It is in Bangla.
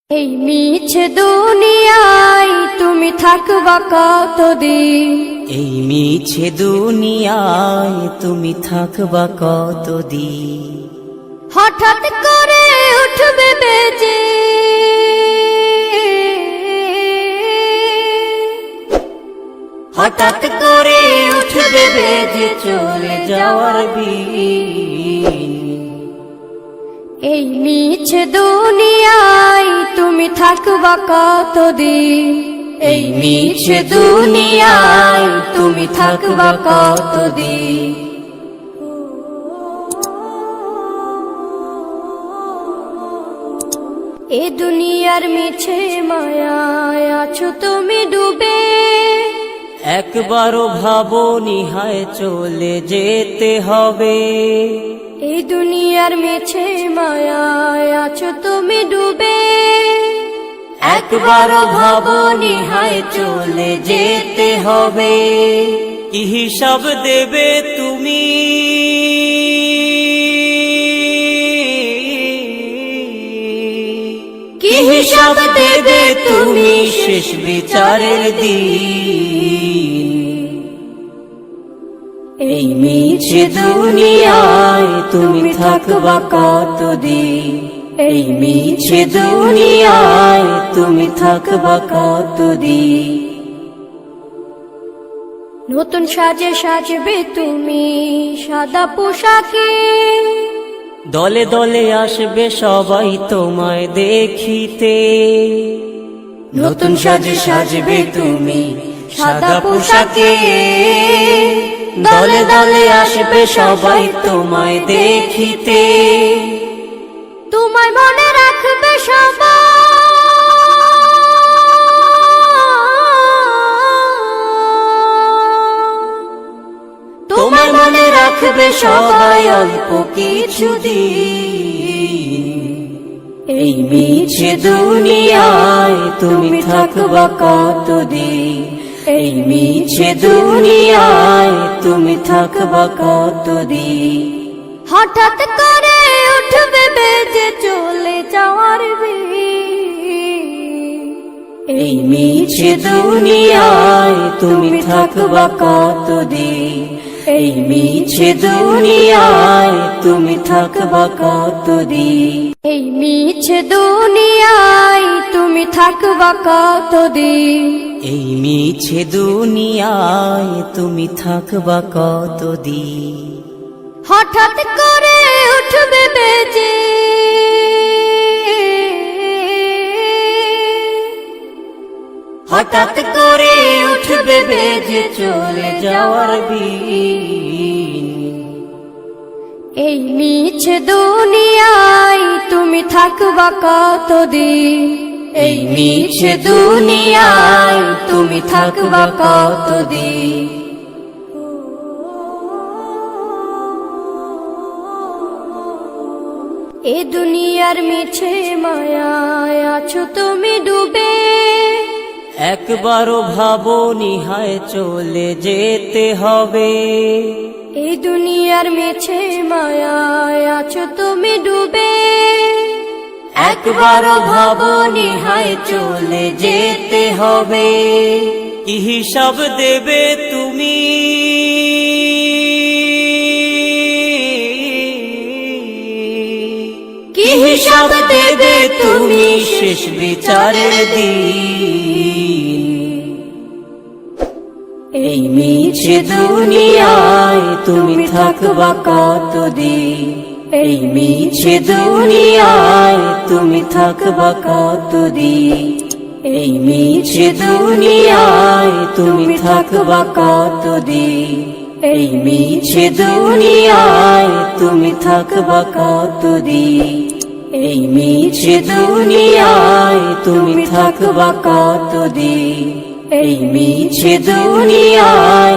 এই মিছে দুনিয়ায় তুমি থাকবা কতদিন? এই মিছে দুনিয়ায় তুমি থাকবা কতদিন? হঠাৎ করে উঠবে বেজে হঠাৎ করে উঠবে বেজে চলে যাওয়ার বিন। এই মিছে দুনিয়ায় তুমি থাকবা কতদিন? এই মিছে দুনিয়ায় তুমি থাকবা কতদিন? এ দুনিয়ার মিছে মায়ায় আছো তুমি ডুবে, একবারও ভাবনি হায় চলে যেতে হবে। এই দুনিয়ার মিছে মায়ায় আছো তুমি ডুবে, একবারও ভাবনি হায় চলে যেতে হবে। কি হিসাব দেবে তুমি? কি হিসাব দেবে তুমি শেষ বিচারের দিন? এই মিছে দুনিয়ায় তুমি থাকবা কতদিন? এই মিছে দুনিয়ায় তুমি থাকবা কতদিন? নতুন সাজে সাজবে তুমি সাদা পোশাকে, দলে দলে আসবে সবাই তোমায় দেখিতে। নতুন সাজে সাজবে তুমি সাদা পোশাকে, দলে দলে আসবে সবাই তোমায় দেখিতে। তোমায় মনে রাখবে সবাই, তোমায় মনে রাখবে সবাই অল্প কিছুদিন। এই মিছে দুনিয়ায় তুমি থাকবা কতদিন? এই মিছে দুনিয়ায় তুমি থাকবা কতদিন? হঠাৎ করে উঠবে বেজে চলে যাওয়ার বিন। এই মিছে দুনিয়ায় তুমি থাকবা কতদিন? এই মিছে দুনিয়ায় তুমি থাকবা কতদিন? এই মিছে দুনিয়ায় তুমি থাকবা কতদিন? এই মিছে দুনিয়ায় তুমি থাকবা কতদিন? হঠাৎ করে উঠবে বেজে হঠাৎ করে উঠবে বেজে চলে যাওয়ার বিন। এই মিছে দুনিয়ায় তুমি থাকবা কতদিন? এই মিছে দুনিয়ায় তুমি থাকবা কতদিন? এ দুনিয়ার মিছে মায়ায় আছো তুমি ডুবে, একবারও ভাবনি হায় চলে যেতে হবে। এই দুনিয়ার মিছে মায়ায় আছো তুমি ডুবে, একবারও ভাবনি হায় চলে যেতে হবে। কি হিসাব দেবে তুমি? কি হিসাব দেবে তুমি শেষ বিচারের দিন? এই মিছে দুনিয়ায় তুমি থাকবা কতদিন? এই মিছে দুনিয়ায় তুমি থাকবা কতদিন? এই মিছে দুনিয়ায় তুমি থাকবা কতদিন? এই মিছে দুনিয়ায় তুমি থাকবা কতদিন? এই মিছে দুনিয়ায় তুমি থাকবা কতদিন? এই মিছে দুনিয়ায়